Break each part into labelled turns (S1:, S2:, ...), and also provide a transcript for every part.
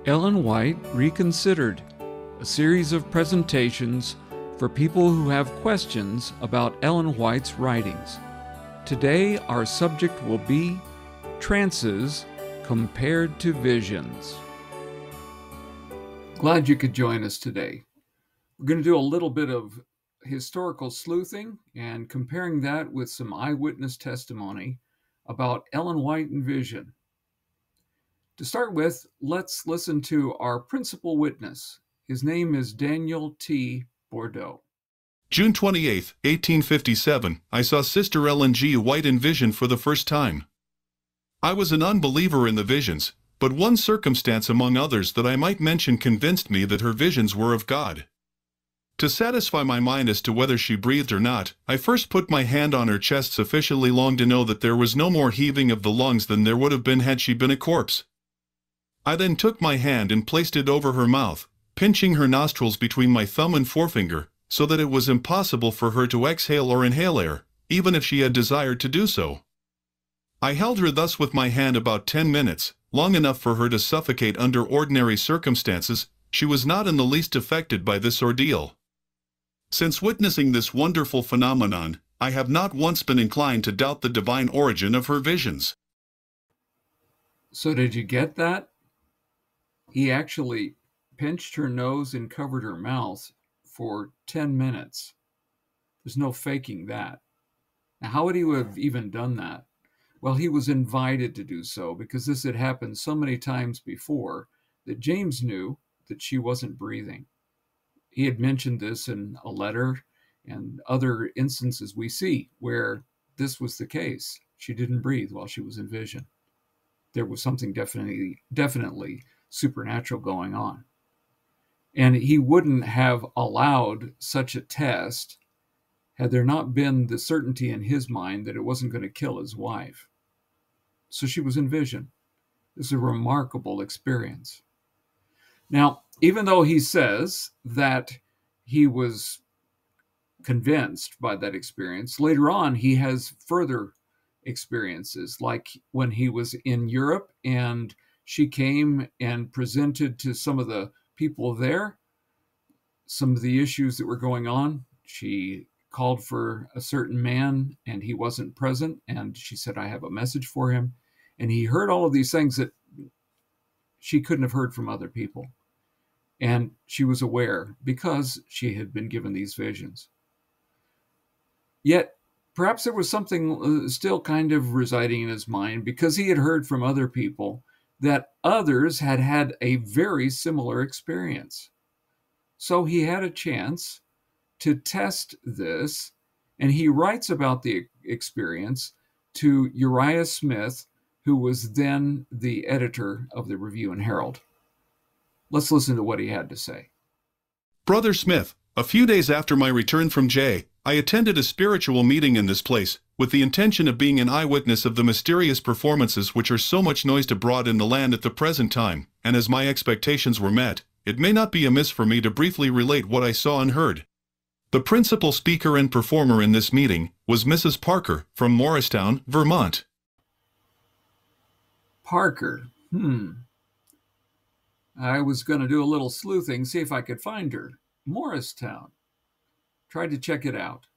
S1: Ellen White Reconsidered, a series of presentations for people who have questions about Ellen White's writings. Today, our subject will be trances compared to visions. Glad you could join us today. We're going to do a little bit of historical sleuthing and comparing that with some eyewitness testimony about Ellen White and vision. To start with, let's listen to our principal witness. His name is Daniel T. Bourdeau.
S2: June 28, 1857, I saw Sister Ellen G. White in vision for the first time. I was an unbeliever in the visions, but one circumstance among others that I might mention convinced me that her visions were of God. To satisfy my mind as to whether she breathed or not, I first put my hand on her chest sufficiently long to know that there was no more heaving of the lungs than there would have been had she been a corpse. I then took my hand and placed it over her mouth, pinching her nostrils between my thumb and forefinger, so that it was impossible for her to exhale or inhale air, even if she had desired to do so. I held her thus with my hand about 10 minutes, long enough for her to suffocate under ordinary circumstances. She was not in the least affected by this ordeal. Since witnessing this wonderful phenomenon, I have not once been inclined to doubt the divine origin of her visions.
S1: So did you get that? He actually pinched her nose and covered her mouth for 10 minutes. There's no faking that. Now, how would he have even done that? Well, he was invited to do so because this had happened so many times before that James knew that she wasn't breathing. He had mentioned this in a letter and other instances we see where this was the case. She didn't breathe while she was in vision. There was something definitely supernatural going on. And he wouldn't have allowed such a test had there not been the certainty in his mind that it wasn't going to kill his wife. So she was in vision. It's a remarkable experience. Now, even though he says that he was convinced by that experience, later on he has further experiences, like when he was in Europe and she came and presented to some of the people there some of the issues that were going on. She called for a certain man and he wasn't present, and she said, I have a message for him. And he heard all of these things that she couldn't have heard from other people. And she was aware because she had been given these visions. Yet, perhaps there was something still kind of residing in his mind because he had heard from other people that others had had a very similar experience. So he had a chance to test this, and he writes about the experience to Uriah Smith, who was then the editor of the Review and Herald. Let's listen to what he had to say.
S2: Brother Smith, a few days after my return from J, I attended a spiritual meeting in this place, with the intention of being an eyewitness of the mysterious performances which are so much noised abroad in the land at the present time, and as my expectations were met, it may not be amiss for me to briefly relate what I saw and heard. The principal speaker and performer in this meeting was Mrs. Parker from Morristown, Vermont.
S1: Parker. I was going to do a little sleuthing, see if I could find her. Morristown. Tried to check it out.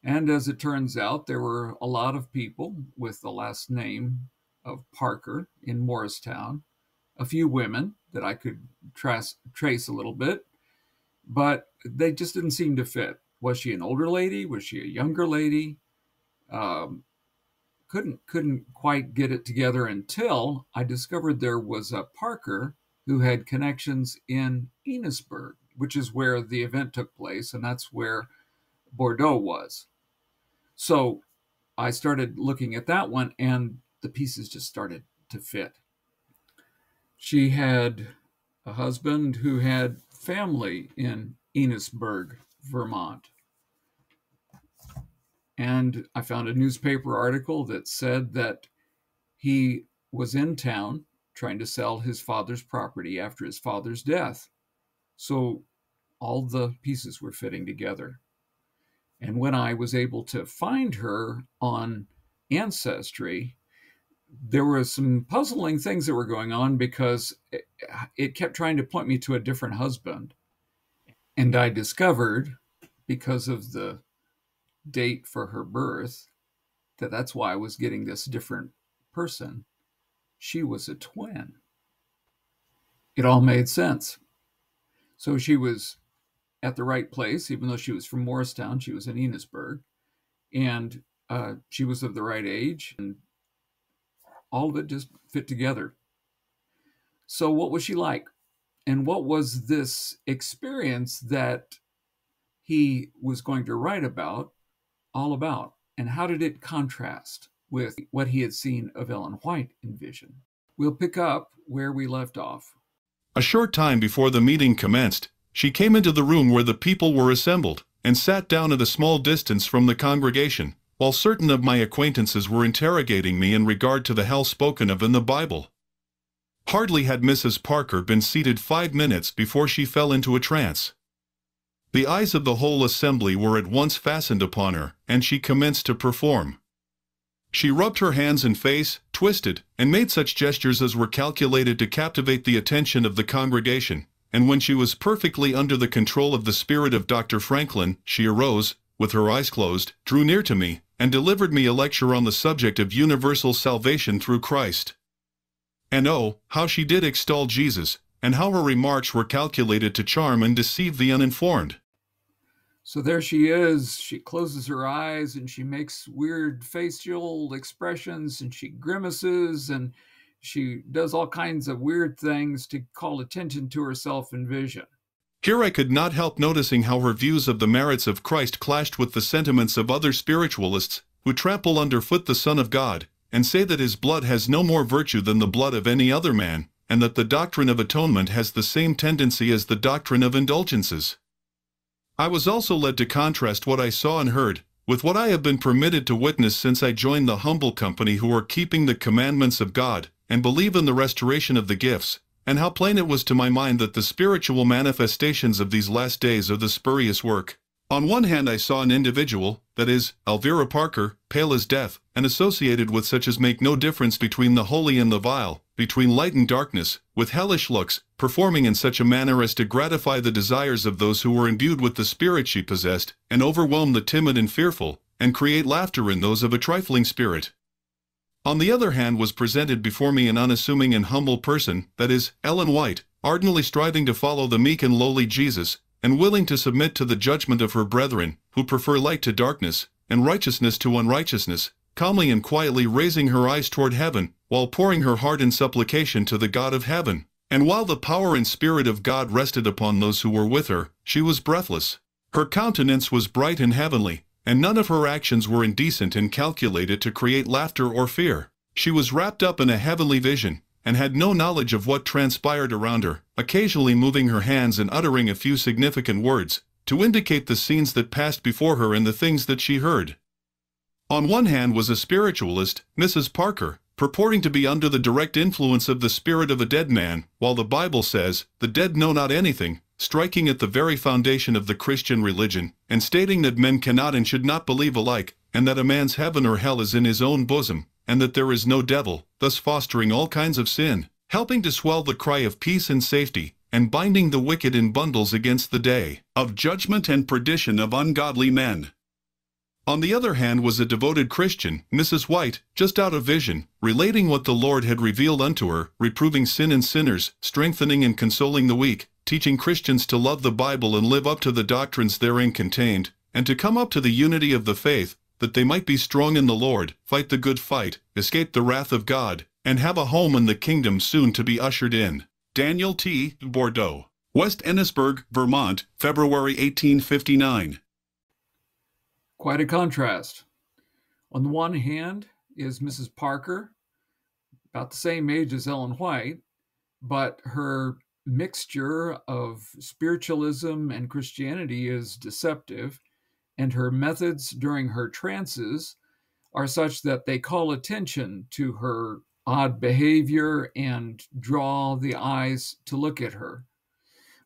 S1: And as it turns out, there were a lot of people with the last name of Parker in Morristown. A few women that I could trace a little bit, but they just didn't seem to fit. Was she an older lady? Was she a younger lady? Couldn't quite get it together until I discovered there was a Parker who had connections in Enosburg, which is where the event took place, and that's where Bourdeau was. So I started looking at that one, and the pieces just started to fit. She had a husband who had family in Enosburg, Vermont. And I found a newspaper article that said that he was in town trying to sell his father's property after his father's death. So all the pieces were fitting together. And when I was able to find her on Ancestry, there were some puzzling things that were going on because it kept trying to point me to a different husband. And I discovered, because of the date for her birth, that that's why I was getting this different person. She was a twin. It all made sense. So she was at the right place, even though she was from Morristown. She was in Enosburg, and she was of the right age, and all of it just fit together. So what was she like? And what was this experience that he was going to write about all about? And how did it contrast with what he had seen of Ellen White in vision? We'll pick up where we left off.
S2: A short time before the meeting commenced, she came into the room where the people were assembled, and sat down at a small distance from the congregation, while certain of my acquaintances were interrogating me in regard to the hell spoken of in the Bible. Hardly had Mrs. Parker been seated 5 minutes before she fell into a trance. The eyes of the whole assembly were at once fastened upon her, and she commenced to perform. She rubbed her hands and face, twisted, and made such gestures as were calculated to captivate the attention of the congregation, and when she was perfectly under the control of the spirit of Dr. Franklin, she arose, with her eyes closed, drew near to me, and delivered me a lecture on the subject of universal salvation through Christ. And oh, how she did extol Jesus, and how her remarks were calculated to charm and deceive the uninformed.
S1: So there she is. She closes her eyes and she makes weird facial expressions and she grimaces and she does all kinds of weird things to call attention to herself in vision.
S2: Here I could not help noticing how her views of the merits of Christ clashed with the sentiments of other spiritualists, who trample underfoot the Son of God, and say that his blood has no more virtue than the blood of any other man, and that the doctrine of atonement has the same tendency as the doctrine of indulgences. I was also led to contrast what I saw and heard with what I have been permitted to witness since I joined the humble company who are keeping the commandments of God, and believe in the restoration of the gifts, and how plain it was to my mind that the spiritual manifestations of these last days are the spurious work. On one hand I saw an individual, that is, Elvira Parker, pale as death, and associated with such as make no difference between the holy and the vile, between light and darkness, with hellish looks, performing in such a manner as to gratify the desires of those who were imbued with the spirit she possessed, and overwhelm the timid and fearful, and create laughter in those of a trifling spirit. On the other hand was presented before me an unassuming and humble person, that is, Ellen White, ardently striving to follow the meek and lowly Jesus, and willing to submit to the judgment of her brethren, who prefer light to darkness, and righteousness to unrighteousness, calmly and quietly raising her eyes toward heaven, while pouring her heart in supplication to the God of heaven. And while the power and spirit of God rested upon those who were with her, she was breathless. Her countenance was bright and heavenly, and none of her actions were indecent and calculated to create laughter or fear. She was wrapped up in a heavenly vision, and had no knowledge of what transpired around her, occasionally moving her hands and uttering a few significant words, to indicate the scenes that passed before her and the things that she heard. On one hand was a spiritualist, Mrs. Parker, purporting to be under the direct influence of the spirit of a dead man, while the Bible says, "The dead know not anything," striking at the very foundation of the Christian religion, and stating that men cannot and should not believe alike, and that a man's heaven or hell is in his own bosom, and that there is no devil, thus fostering all kinds of sin, helping to swell the cry of peace and safety, and binding the wicked in bundles against the day of judgment and perdition of ungodly men. On the other hand was a devoted Christian, Mrs. White, just out of vision, relating what the Lord had revealed unto her, reproving sin and sinners, strengthening and consoling the weak, teaching Christians to love the Bible and live up to the doctrines therein contained, and to come up to the unity of the faith, that they might be strong in the Lord, fight the good fight, escape the wrath of God, and have a home in the kingdom soon to be ushered in. Daniel T. Bourdeau, West Ennisburg, Vermont, February 1859.
S1: Quite a contrast. On the one hand is Mrs. Parker, about the same age as Ellen White, but her mixture of spiritualism and Christianity is deceptive, and her methods during her trances are such that they call attention to her odd behavior and draw the eyes to look at her.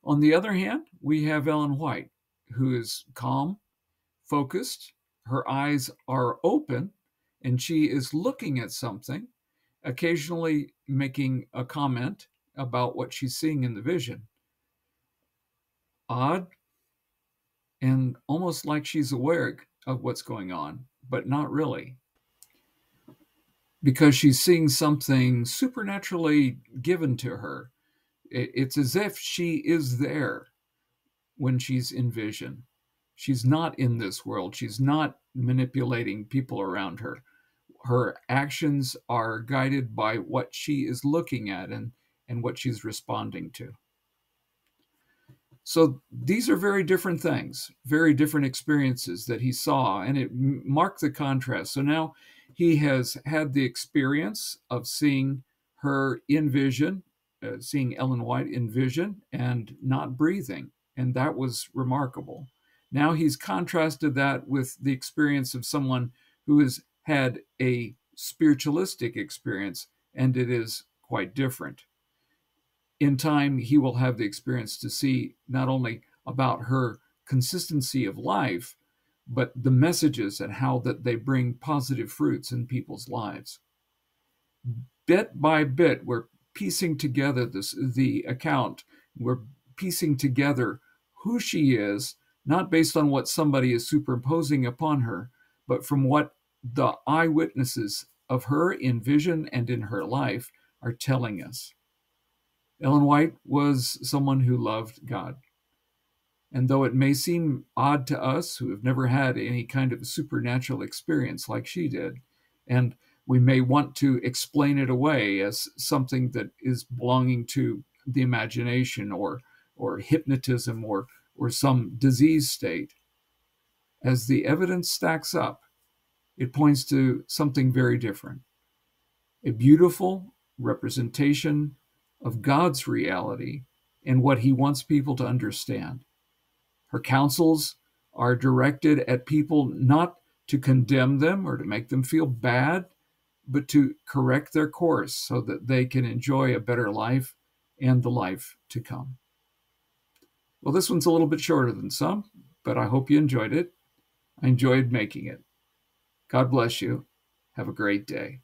S1: On the other hand, we have Ellen White, who is calm, focused, her eyes are open, and she is looking at something, occasionally making a comment about what she's seeing in the vision. Odd, and almost like she's aware of what's going on, but not really, because she's seeing something supernaturally given to her. It's as if she is there when she's in vision. She's not in this world. She's not manipulating people around her. Her actions are guided by what she is looking at and what she's responding to. So these are very different things, very different experiences that he saw, and it marked the contrast. So now he has had the experience of seeing her in vision, seeing Ellen White in vision and not breathing, and that was remarkable. Now he's contrasted that with the experience of someone who has had a spiritualistic experience, and it is quite different. In time, he will have the experience to see not only about her consistency of life, but the messages and how that they bring positive fruits in people's lives. Bit by bit, we're piecing together the account. We're piecing together who she is, not based on what somebody is superimposing upon her, but from what the eyewitnesses of her in vision and in her life are telling us. Ellen White was someone who loved God. And though it may seem odd to us who have never had any kind of supernatural experience like she did, and we may want to explain it away as something that is belonging to the imagination or hypnotism or some disease state, as the evidence stacks up, it points to something very different. A beautiful representation of God's reality and what he wants people to understand. Her counsels are directed at people not to condemn them or to make them feel bad, but to correct their course so that they can enjoy a better life and the life to come. Well, this one's a little bit shorter than some, but I hope you enjoyed it. I enjoyed making it. God bless you. Have a great day.